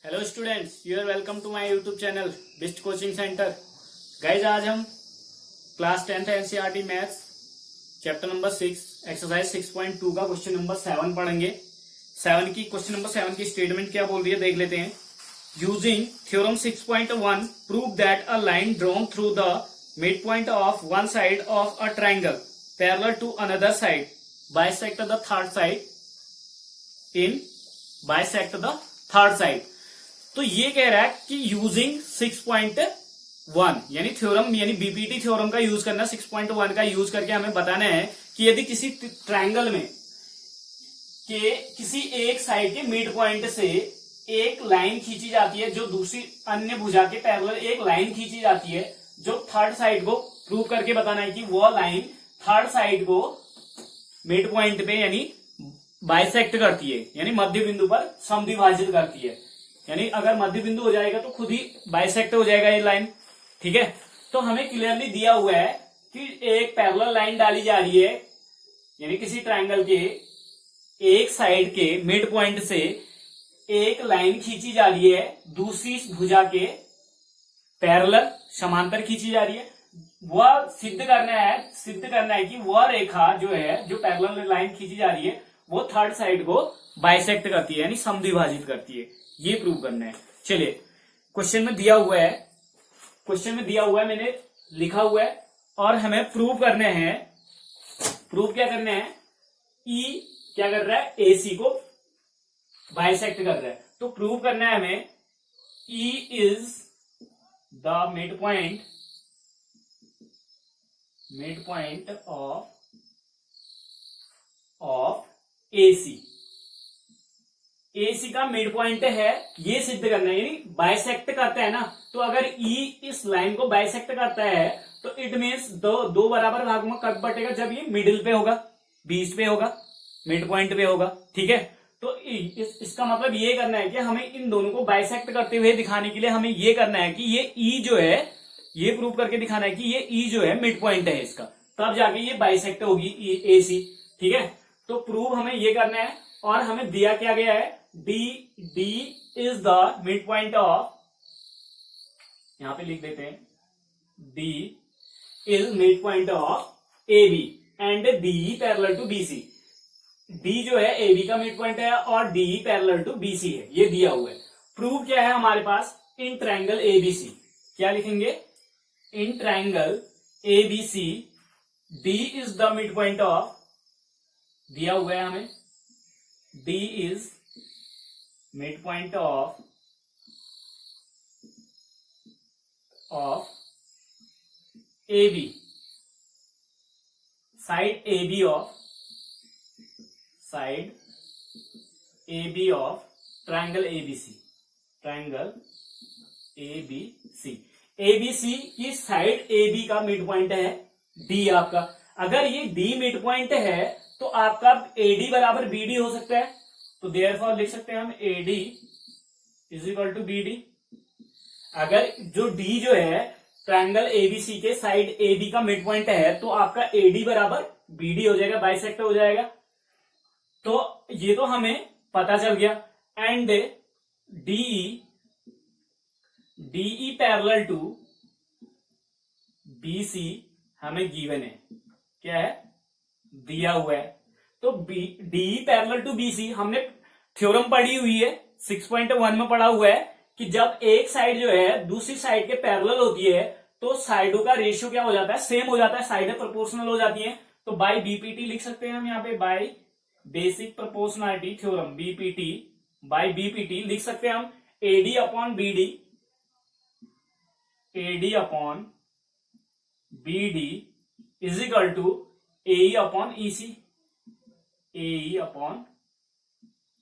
Hello students, you are welcome to my YouTube channel Bisht coaching centre. Guys, आज हम class 10th NCERT maths chapter number 6 exercise 6.2 का question number 7 पढ़ेंगे। Question number 7 की statement क्या बोल रही है देख लेते हैं। Using theorem 6.1 prove that a line drawn through the mid point of one side of a triangle parallel to another side bisect the third side in bisect the third side. तो ये कह रहा है कि यूजिंग 6.1 यानी theorem यानी BPT theorem का use करना, 6.1 का यूज करके हमें बताना है कि यदि किसी ट्रायंगल में के किसी एक साइड के मिड पॉइंट से एक लाइन खींची जाती है जो दूसरी अन्य भुजा के पैरेलल एक लाइन खींची जाती है जो थर्ड साइड को प्रूव करके बताना है कि वो लाइन थर्ड साइड को मिड पॉइंट पे यानी बाइसेक्ट करती है, यानी मध्य बिंदु पर समद्विभाजित करती है। यानी अगर मध्य बिंदु हो जाएगा तो खुद ही बाइसेक्ट हो जाएगा ये लाइन। ठीक है, तो हमें क्लियरली दिया हुआ है कि एक पैरेलल लाइन डाली जा रही है, यानी किसी ट्रायंगल के एक साइड के मिड पॉइंट से एक लाइन खींची जा रही है दूसरी भुजा के पैरेलल समांतर खींची जा रही है। वह सिद्ध करना है कि वह रेखा जो है, जो पैरेलल लाइन खींची जा रही है, वो थर्ड साइड को बाइसेक्ट करती है यानी समद्विभाजित करती है। ये प्रूव करना है। चलिए, क्वेश्चन में दिया हुआ है, मैंने लिखा हुआ है और हमें प्रूव करने हैं। क्या करना है? ई क्या कर रहा है? एसी को बाइसेक्ट कर रहा है। तो प्रूव करना है हमें E is the mid point of AC. AC का मिड पॉइंट है, ये सिद्ध करना है। यानी बाइसेक्ट करता है ना, तो अगर ई इस लाइन को बाइसेक्ट करता है तो इट मीन्स दो बराबर भागों में कब बटेगा? जब ये मिडिल पे होगा, बीच पे होगा, मिड पॉइंट पे होगा। ठीक है, तो इसका मतलब ये करना है कि हमें इन दोनों को बाइसेक्ट करते हुए दिखाने के लिए हमें ये करना है कि ये ई जो है, ये प्रूव करके दिखाना है कि ये ई जो है मिड पॉइंट है इसका, तब जाके ये बाइसेक्ट होगी एसी। ठीक है, तो प्रूव हमें ये करना है और हमें दिया क्या गया है? D is the mid point of, यहां पे लिख देते हैं, D is mid point of A B and D parallel to B C. D जो है ए बी का मिड पॉइंट है और D parallel to B C है, ये दिया हुआ है। प्रूव क्या है हमारे पास? इन ट्रायंगल एबीसी क्या लिखेंगे? In triangle ABC D is the mid point of, दिया हुआ है हमें, D is mid point of A B, side A B of triangle ABC. ABC की साइड ए बी का मिड पॉइंट है डी आपका। अगर ये डी मिड पॉइंट है तो आपका एडी बराबर बीडी हो सकता है। तो देयरफॉर लिख सकते हैं हम AD is equal to BD. अगर जो डी जो है ट्रायंगल एबीसी के साइड ए बी का मिड पॉइंट है तो आपका एडी बराबर बीडी हो जाएगा, बाइसेक्ट हो जाएगा। तो ये तो हमें पता चल गया। And DE parallel to BC हमें गिवन है, क्या है? दिया हुआ है। तो डी पैरेलल टू बीसी हमने थ्योरम पढ़ी हुई है, 6.1 में पढ़ा हुआ है कि जब एक साइड जो है दूसरी साइड के पैरेलल होती है तो साइडों का रेशियो क्या हो जाता है? सेम हो जाता है, साइडें प्रोपोर्शनल हो जाती हैं। तो बाय बीपीटी लिख सकते हैं हम यहाँ पे, by basic proportionality theorem, BPT, by BPT लिख सकते हैं हम AD upon BD is equal to AE upon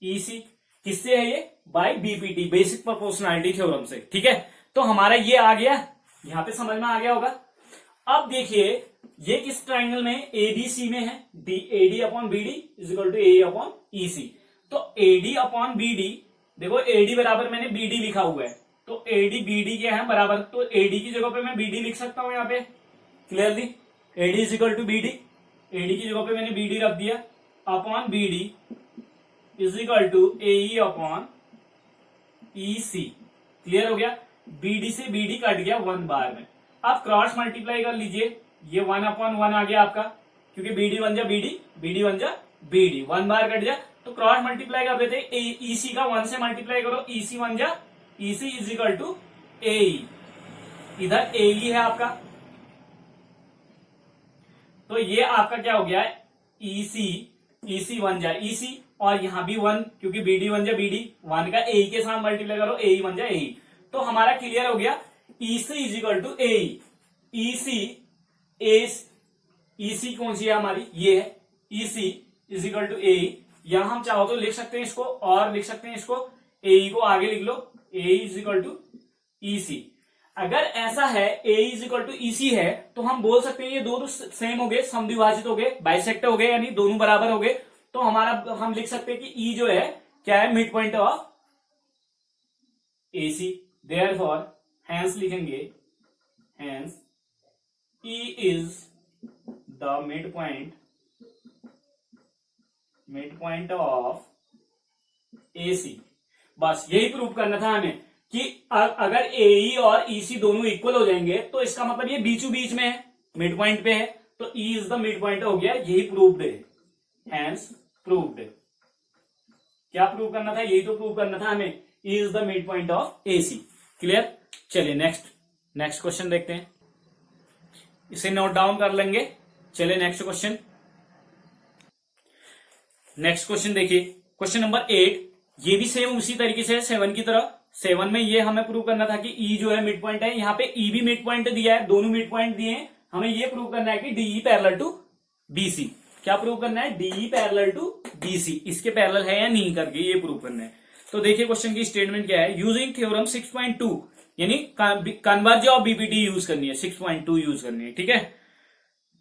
EC. किससे है ये? By BPT, basic proportionality theorem से। ठीक है, तो हमारा ये आ गया, यहां पे समझ में आ गया होगा। अब देखिए ये किस ट्राइंगल में? एबीसी में है। AD upon BD is equal to A upon EC. तो एडी अपॉन बीडी, देखो एडी बराबर मैंने बीडी लिखा हुआ है, तो एडी बीडी क्या है? बराबर। तो एडी की जगह पे मैं बीडी लिख सकता हूं यहाँ पे clearly, AD is equal to BD. AD की जगह पे मैंने बीडी रख दिया upon BD is equal to A upon EC। Clear हो गया। BD से BD कट गया 1 बार में। अब क्रॉस मल्टीप्लाई कर लीजिए, ये 1/1 आ गया आपका, क्योंकि BD बन जा BD, BD बन जा BD, 1 बार कट जा तो क्रॉस मल्टीप्लाई कर देते। EC का 1 से मल्टीप्लाई करो, EC बन जा EC is equal to AE। इधर AE है आपका, तो ये आपका क्या हो गया EC बन जा EC, और यहां भी 1, क्योंकि BD बन जा BD, 1 का AE के साथ मल्टीप्लाई करो, AE बन जा AE। तो हमारा क्लियर हो गया EC is equal to AE। EC कौन सी है हमारी, ये है EC is equal to AE। यहां हम चाहो तो लिख सकते हैं इसको, और लिख सकते हैं इसको, AE को आगे लिख लो, AE is equal to EC। अगर ऐसा है AE is equal to EC है, तो हम बोल सकते हैं ये दोनों सेम हो गए, समद्विभाजित हो गए, बाइसेक्ट हो गए, यानी दोनों बराबर हो गए। तो हमारा हम लिख सकते हैं कि E जो है क्या है, mid point of AC। Therefore hence लिखेंगे, hence E is the mid point of AC। बस यही प्रूव करना था हमें कि अगर AE और EC दोनों इक्वल हो जाएंगे तो इसका मतलब ये बीचों बीच में है, मिड पॉइंट पे है, तो E is the mid point हो गया, यही प्रूव्ड है, हैंस प्रूव्ड। क्या प्रूव करना था, यही तो प्रूव करना था हमें, E is the mid point of AC। Clear. चलिए नेक्स्ट क्वेश्चन देखते हैं, इसे नोट डाउन कर लेंगे। चलिए नेक्स्ट क्वेश्चन देखिए, क्वेश्चन नंबर 8। ये भी सेम उसी तरीके से है 7 की तरह। 7 में ये हमें प्रूव करना था कि E जो है मिड पॉइंट है, यहाँ पे E भी मिड पॉइंट दिया है, दोनों मिड पॉइंट दिए हैं। हमें ये प्रूव करना है कि DE पैरेलल टू BC। क्या प्रूव करना है, DE पैरेलल टू BC, इसके पैरेलल है या नहीं करके ये प्रूव करना है। तो देखिए क्वेश्चन की स्टेटमेंट क्या है, यूजिंग थ्योरम 6.2, यानी कन्वर्ज ऑफ BPD यूज करनी है, 6.2 यूज करनी है, ठीक है।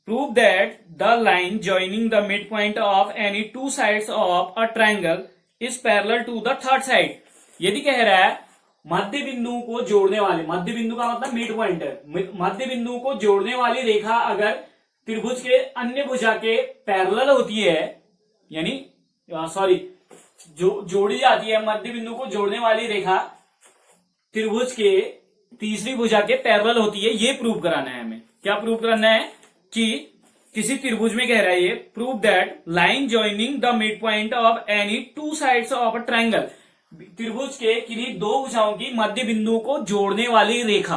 Prove that the line joining the mid point of any 2 sides of a triangle is parallel to the third side. यदि कह रहा है मध्य बिंदु को जोड़ने वाले, मध्य बिंदु का मतलब मिड पॉइंट है, मध्य बिंदु को जोड़ने वाली रेखा अगर त्रिभुज के अन्य भुजा के पैरेलल होती है, यानी जोड़ी जाती है, मध्य बिंदु को जोड़ने वाली रेखा त्रिभुज के तीसरी भुजा के पैरेलल होती है, ये प्रूव कराना है हमें। क्या प्रूव कराना है कि किसी त्रिभुज में कह रहा है ये, prove that line joining the mid point of any 2 sides of a triangle, त्रिभुज के किन्हीं 2 भुजाओं की मध्य बिंदु को जोड़ने वाली रेखा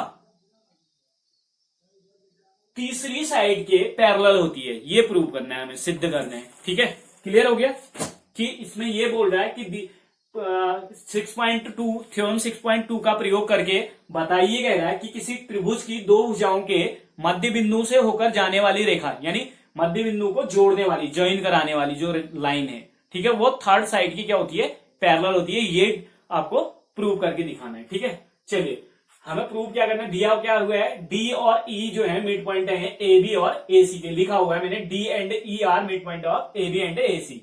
तीसरी साइड के पैरेलल होती है, ये प्रूव करना है हमें, सिद्ध करना है, ठीक है। क्लियर हो गया कि इसमें ये बोल रहा है कि 6.2 थ्योरम 6.2 का प्रयोग करके बताइए, कह रहा है कि किसी त्रिभुज की 2 भुजाओं के मध्य बिंदु से होकर जाने वाली रेखा, यानी मध्य बिंदु को जोड़ने वाली, ज्वाइन कराने वाली जो लाइन है, ठीक है, वो थर्ड साइड की क्या होती है, पैरेलल होती है। ये आपको प्रूव करके दिखाना है, ठीक है। चलिए हमें प्रूव क्या करना है, दिया क्या हुआ है, D और E जो है मिड पॉइंट है AB और AC के, लिखा हुआ है मैंने, D and E are mid point of AB and AC।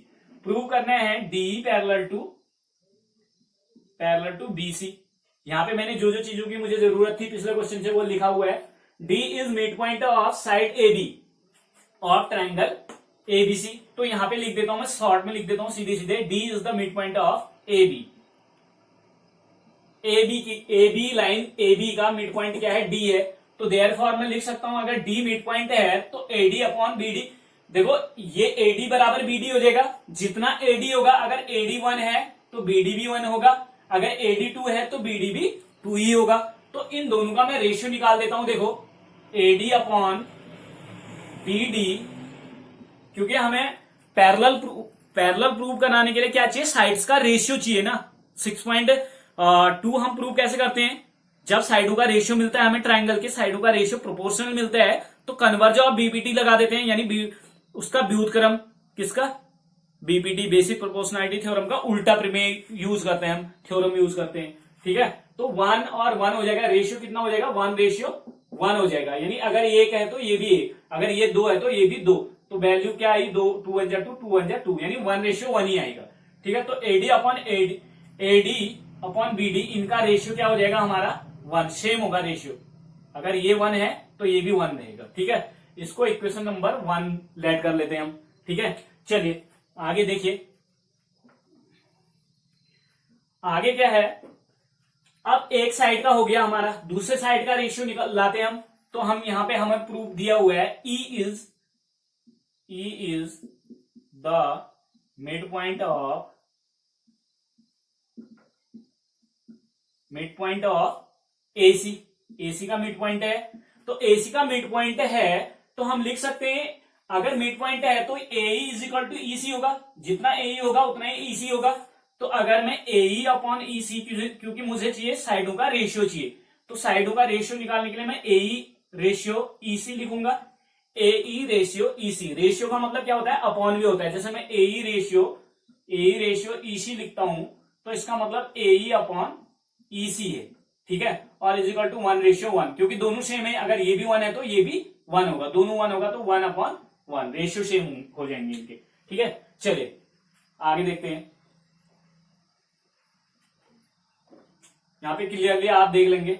Prove करना है DE पैरेलल टू BC। यहां पे मैंने जो जो चीजों की मुझे जरूरत थी पिछले क्वेश्चन से वो लिखा हुआ है। D is mid point of side AB of triangle ABC। तो यहां पे लिख देता हूं मैं, शॉर्ट में लिख देता हूं सीधे सीधे, D is the mid point of AB। AB line, AB का मिड पॉइंट क्या है, D है, तो देयरफॉर मैं लिख सकता हूं अगर D मिड पॉइंट है तो AD अपॉन BD। देखो ये AD बराबर BD हो जाएगा, जितना AD होगा, अगर AD 1 है तो BD भी 1 होगा, अगर AD 2 है तो BD भी 2 ही होगा। तो इन दोनों का मैं रेशियो निकाल देता हूं, देखो AD अपॉन BD, क्योंकि हमें पैरेलल प्रूव कराने के लिए क्या चाहिए, साइड्स का रेशियो चाहिए ना। 6.2 हम प्रूव कैसे करते हैं, जब साइडों का रेशियो मिलता है हमें, ट्राइंगल के साइडों का रेशियो प्रोपोर्शनल मिलता है, तो कन्वर्ज ऑफ BPD लगा देते हैं, यानी उसका व्युत्क्रम, किसका, BPD बेसिक प्रोपोर्शनैलिटी थ्योरम का उल्टा प्रमेय यूज करते हैं हम, थ्योरम यूज करते हैं, ठीक है। तो 1 और 1 हो जाएगा, रेशियो कितना हो जाएगा, 1:1 हो जाएगा, यानी अगर ये 1 है तो ये भी 1, अगर ये 2 है तो ये भी 2, तो वैल्यू क्या आई, 2 1 जा 2 2 1 जा 2, यानी 1:1 ही आएगा, ठीक है। तो AD अपॉन BD, इनका रेशियो क्या हो जाएगा हमारा, 1, सेम होगा रेशियो, अगर ये 1 है तो ये भी 1 रहेगा, ठीक है। इसको इक्वेशन नंबर 1 लेट कर लेते हैं हम, ठीक है। चलिए आगे देखिए, आगे क्या है, एक साइड का हो गया हमारा, दूसरे साइड का रेशियो निकाल लाते हैं हम। तो हम यहां पे हमें प्रूफ दिया हुआ है E is the mid point of AC का मिड पॉइंट है। तो AC का मिड पॉइंट है तो हम लिख सकते हैं, अगर मिड पॉइंट है तो AE is equal to EC होगा, जितना AE होगा उतना ही EC होगा। तो अगर मैं AE अपॉन EC, क्योंकि मुझे चाहिए साइडों का रेशियो चाहिए, तो साइडों का रेशियो निकालने के लिए मैं AE रेशियो EC लिखूंगा। AE रेशियो EC, रेशियो का मतलब क्या होता है, अपॉन भी होता है। जैसे मैं AE रेशियो EC लिखता हूं तो इसका मतलब AE अपॉन EC है, ठीक है। और इज इक्वल टू 1:1, क्योंकि दोनों सेम है, अगर ये भी 1 है तो ये भी 1 होगा, दोनों 1 होगा तो 1/1, रेशियो सेम हो जाएंगे इनके, ठीक है। चलिए आगे देखते हैं, यहां पे क्लियरली आप देख लेंगे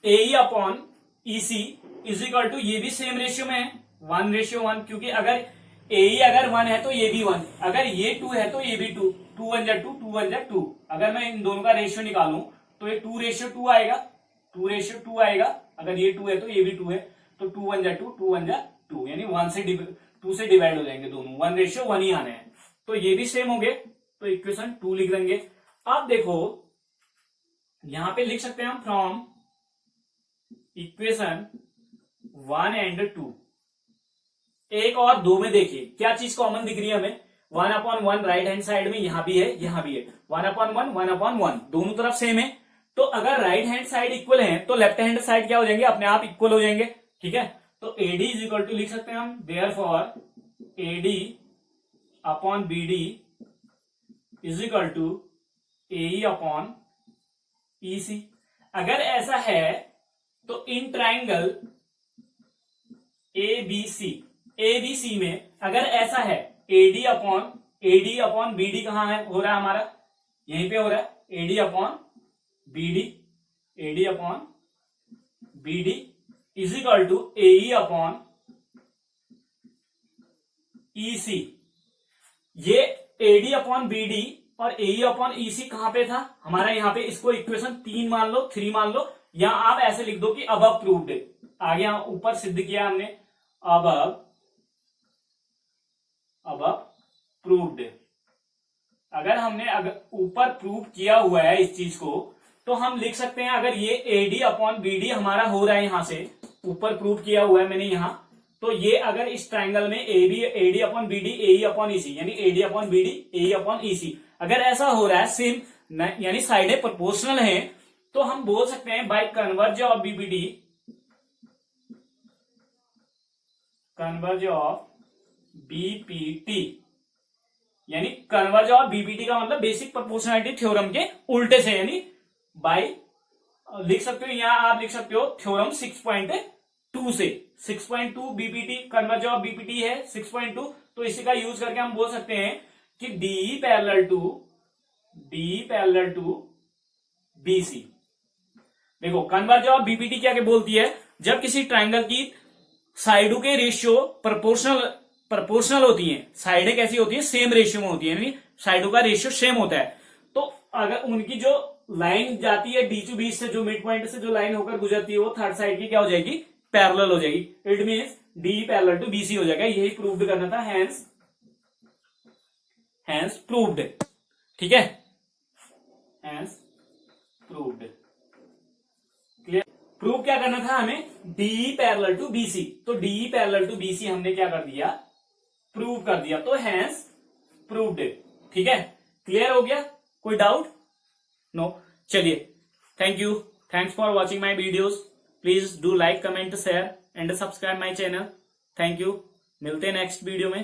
AE upon EC is equal to, ये भी सेम रेशियो में है 1:1, क्योंकि अगर AE अगर 1 है तो ये भी 1, अगर ये 2 है तो ये भी 2, 2 1 जा 2, 2 1 जा 2। अगर मैं इन दोनों का रेशियो निकालूं तो ये 2:2 आएगा, 2:2 आएगा। अगर ये 2 है तो ये भी 2 है, तो 2 1 जा 2, 2 1 जा 2, यानी 2 से डिवाइड हो जाएंगे दोनों, 1:1 ही आने हैं। तो ये भी सेम हो गए, तो इक्वेशन 2 लिख देंगे। अब देखो यहां पे लिख सकते हैं हम फ्रॉम इक्वेशन 1 एंड 2, 1 और 2 में देखिए क्या चीज कॉमन दिख रही है हमें, 1/1 राइट हैंड साइड में यहां भी है, यहां भी है 1/1, 1/1, दोनों तरफ सेम है। तो अगर राइट हैंड साइड इक्वल है तो लेफ्ट हैंड साइड क्या हो जाएंगे, अपने आप इक्वल हो जाएंगे, ठीक है। तो AD इज इक्वल टू लिख सकते हैं हम, therefore AD upon BD is equal to AE upon EC। अगर ऐसा है तो इन ट्राइंगल ABC में अगर ऐसा है AD अपॉन BD कहां है, हो रहा है हमारा यहीं पे हो रहा है, AD upon BD is equal to AE upon EC। ये AD अपॉन BD और AE अपॉन EC कहां पे था हमारा, यहां पे। इसको इक्वेशन 3 मान लो, 3 मान लो, या आप ऐसे लिख दो कि अबव प्रूव्ड है, आगे यहां ऊपर सिद्ध किया हमने, अबव प्रूव्ड। अगर हमने ऊपर प्रूव किया हुआ है इस चीज को, तो हम लिख सकते हैं, अगर ये AD अपॉन BD हमारा हो रहा है, यहां से ऊपर प्रूव किया हुआ है मैंने यहां, तो ये अगर इस ट्राइंगल में AD upon BD AE upon EC, यानी AD upon BD AE upon EC अगर ऐसा हो रहा है सेम, यानी साइडें प्रोपोर्शनल हैं, तो हम बोल सकते हैं बाय कन्वर्ज ऑफ BPT, यानी कन्वर्ज ऑफ BPT का मतलब बेसिक प्रोपोर्शनलिटी थ्योरम के उल्टे से, यानी बाय लिख सकते हो, यहां आप लिख सकते हो थ्योरम 6.2 से, 6.2 BPT कन्वर्ज ऑफ BPT है 6.2, तो इसी का यूज करके हम बोल सकते हैं कि DE पैरेलल टू BC। देखो कन्वर्ज ऑफ BPT क्या बोलती है, जब किसी ट्राइंगल की साइडों के रेशियो प्रोपोर्शनल होती हैं, साइडें कैसी होती है, सेम रेशियो में होती है, यानी साइडों का रेशियो सेम होता है। तो अगर उनकी जो लाइन जाती है D to B से, जो मिड पॉइंट से जो लाइन होकर गुजरती है, वो थर्ड साइड की क्या हो जाएगी, पैरेलल हो जाएगी। It means DE parallel to BC हो जाएगा, यही प्रूव्ड करना था, हैंस प्रूव्ड, ठीक है, हैंस प्रूव्ड। क्लियर, प्रूव क्या करना था हमें, DE पैरेलल टू BC, तो DE पैरेलल टू BC हमने क्या कर दिया, प्रूव कर दिया, तो हैंस प्रूव्ड, ठीक है। क्लियर हो गया, कोई डाउट, नो। चलिए, thank you, thanks for watching my videos, please do like comment share and subscribe my channel, thank you. मिलते हैं नेक्स्ट वीडियो में।